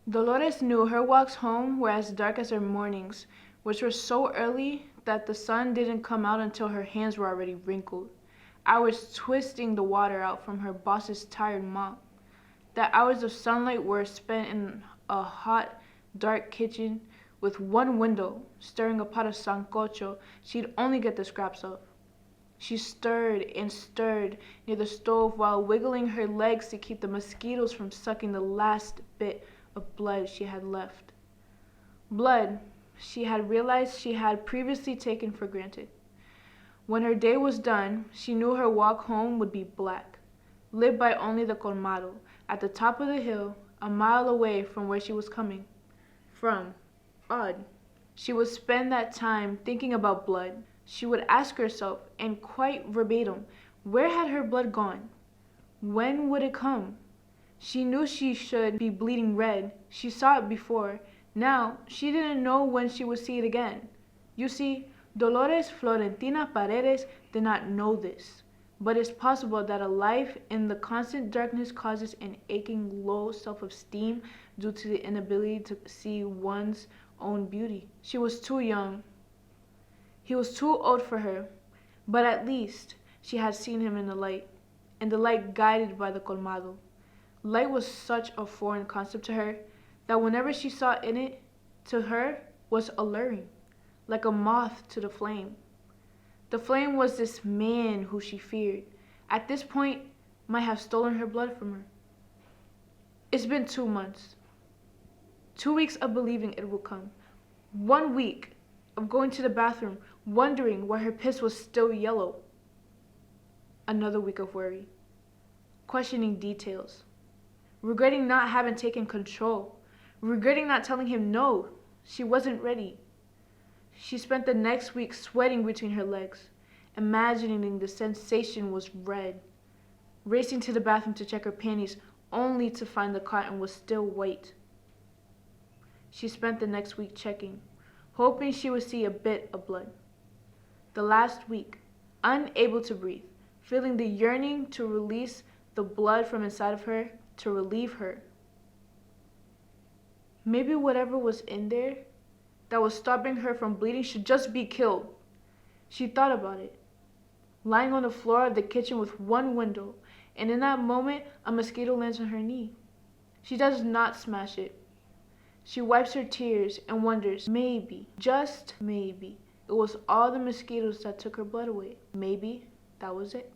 Dolores knew her walks home were as dark as her mornings, which were so early that the sun didn't come out until her hands were already wrinkled, hours twisting the water out from her boss's tired mop. The hours of sunlight were spent in a hot, dark kitchen with one window, stirring a pot of sancocho she'd only get the scraps of. She stirred and stirred near the stove while wiggling her legs to keep the mosquitoes from sucking the last bit of blood she had left. Blood she had realized she had previously taken for granted. When her day was done, she knew her walk home would be black, lit by only the colmado, at the top of the hill, a mile away from where she was coming from. Odd. She would spend that time thinking about blood. She would ask herself, and quite verbatim, where had her blood gone? When would it come? She knew she should be bleeding red. She saw it before. Now, she didn't know when she would see it again. You see, Dolores Florentina Paredes did not know this. But it's possible that a life in the constant darkness causes an aching low self-esteem due to the inability to see one's own beauty. She was too young. He was too old for her, but at least she had seen him in the light guided by the colmado. Light was such a foreign concept to her that whenever she saw in it, to her, was alluring, like a moth to the flame. The flame was this man who she feared, at this point, might have stolen her blood from her. It's been 2 months. 2 weeks of believing it will come. 1 week of going to the bathroom, wondering why her piss was still yellow. Another week of worry, questioning details, regretting not having taken control, regretting not telling him no, she wasn't ready. She spent the next week sweating between her legs, imagining the sensation was red, racing to the bathroom to check her panties only to find the cotton was still white. She spent the next week checking, hoping she would see a bit of blood. The last week, unable to breathe, feeling the yearning to release the blood from inside of her, to relieve her. Maybe whatever was in there that was stopping her from bleeding should just be killed. She thought about it, lying on the floor of the kitchen with one window, and in that moment, a mosquito lands on her knee. She does not smash it. She wipes her tears and wonders, maybe, just maybe, it was all the mosquitoes that took her blood away. Maybe that was it.